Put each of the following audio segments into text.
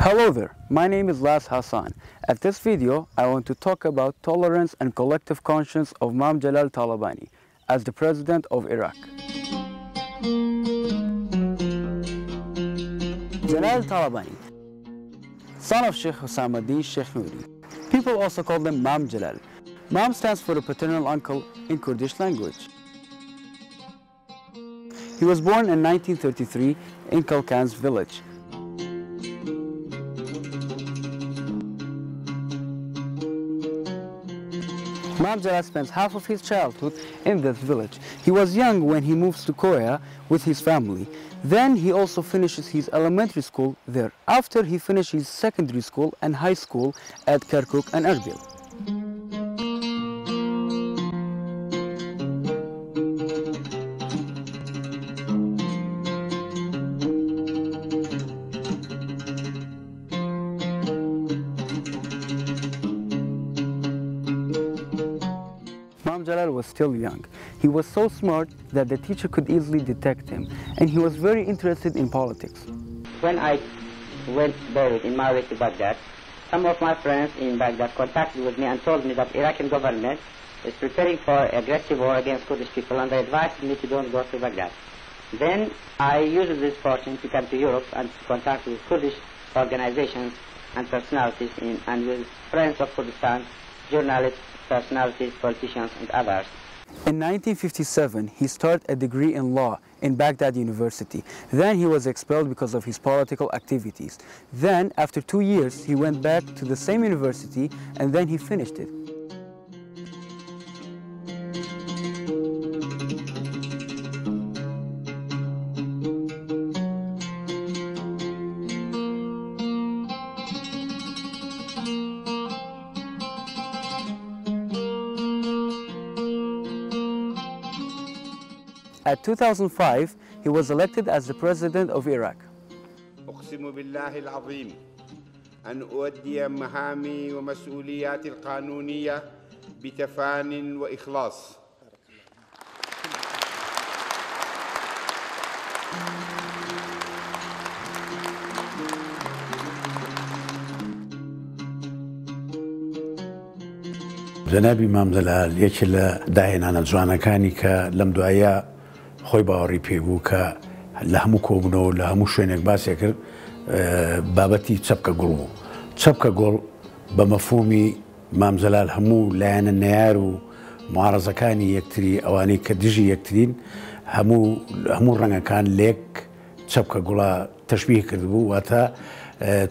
Hello there, my name is Hassan. At this video, I want to talk about tolerance and collective conscience of Imam Jalal Talabani as the president of Iraq. Jalal Talabani, son of Sheikh Hassan Sheikh Noori. People also call them Imam Jalal. Imam stands for a paternal uncle in Kurdish language. He was born in 1933 in Kalkan's village. Imam Jalal spends half of his childhood in this village. He was young when he moves to Korea with his family. Then he also finishes his elementary school there. After he finishes secondary school and high school at Kirkuk and Erbil. Imam Jalal was still young. He was so smart that the teacher could easily detect him, and he was very interested in politics. When I went there in my way to Baghdad, some of my friends in Baghdad contacted with me and told me that Iraqi government is preparing for aggressive war against Kurdish people, and they advised me to don't go to Baghdad. Then I used this fortune to come to Europe and to contact with Kurdish organizations and personalities and with friends of Kurdistan, journalists, personalities, politicians, and others. In 1957, he started a degree in law in Baghdad University. Then he was expelled because of his political activities. Then, after 2 years, he went back to the same university, and then he finished it. At 2005, he was elected as the president of Iraq. أقسم بالله العظيم أن أؤدي مهامي ومسؤولياتي القانونية بتفان وإخلاص. جنابی مام جەلال یەکێ لە داهێنانە جوانەکانی کە لەم دوایە خۆی باوەڕی پێبوو کە لە هەموو کۆبوونەوە لە هەموو شوێنێک باسیە کرد بابەتی چەپکە گوڵ بوو. چەپکە گوڵ بە مەفهومی مام جەلال هەموو لایەنە نەیار و معارەزەکانی یەکتری ئەوانەی کە دژی یەکترین هەموو ڕەنگەکان لێک چەپکە گوڵە تەشبیه کردبوو واتە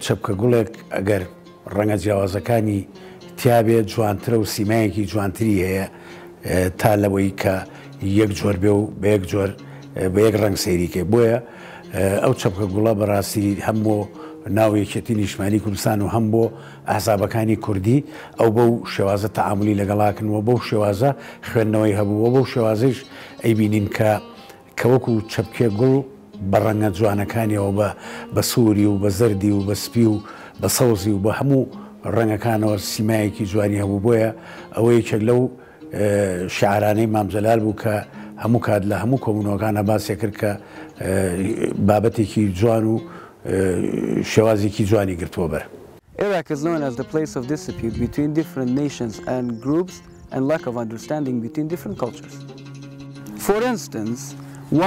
چەپکە گوڵێک ئەگەر ڕەنگە جیاوازەکانی تیابێت جوانترە و سیمایەکی جوانتری هەیە تا لەوەی کە یەک جۆر بێ و بە یەک جۆر بە یەک ڕەنگ سەیریکێ بۆیە ئەو چەپکە گوڵە بەڕاستی هەم بۆ ناو یەکێتی نیشتیمانی کوردستان و هەم بۆ ئاحزابەکانی کوردی ئەو بەو شێوازە تەعاملی لەگەڵاکردنەوە بەو شێوازە خوێندنەوەی هەبووە بەو شێوازەیش ئەیبینین کە وەکو چەپکێ گوڵ بە ڕەنگە جوانەکانیەوە بە سووری و بە زەردی و بە سپی و بە سەوزی و بە هەموو ڕەنگەکانەوە سیمایەکی جوانی هەبوو بۆیە ئەوە یەکێک لەو شیعرانەی مام جەلال بوو کە هەموو کات لە هەموو کۆبوونەوەکانە باسیە کرد کە بابەتێکی جوان و شێوازێکی جوانی گرتووە بەر. Iraq is known as the place of dispute between different nations and groups and lack of understanding between different cultures. For instance,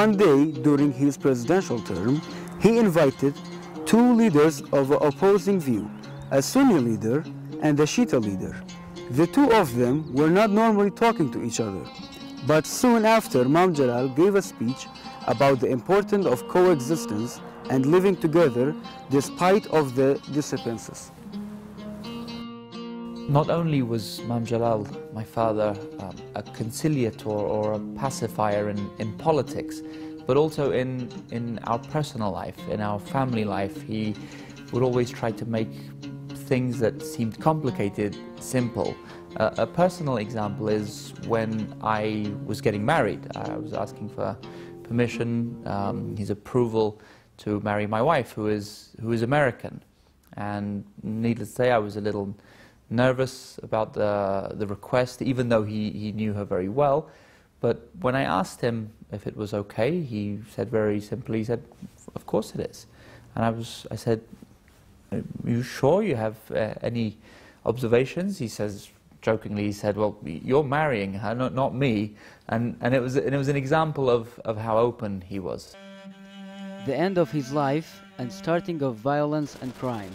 one day during his presidential term, he invited two leaders of an opposing view, a Sunni leader and a Shia leader. The two of them were not normally talking to each other. But soon after, Imam Jalal gave a speech about the importance of coexistence and living together despite of the discrepancies. Not only was Imam Jalal, my father, a conciliator or a pacifier in politics, but also in our personal life, in our family life. He would always try to make things that seemed complicated simple. A personal example is when I was getting married. I was asking for permission, his approval to marry my wife, who is American. And needless to say, I was a little nervous about the request, even though he knew her very well. But when I asked him if it was okay, he said very simply, he said, "Of course it is." And I said, you sure you have any observations? He says, jokingly, he said, well, you're marrying her, not me. And it was an example of how open he was. The end of his life and starting of violence and crime.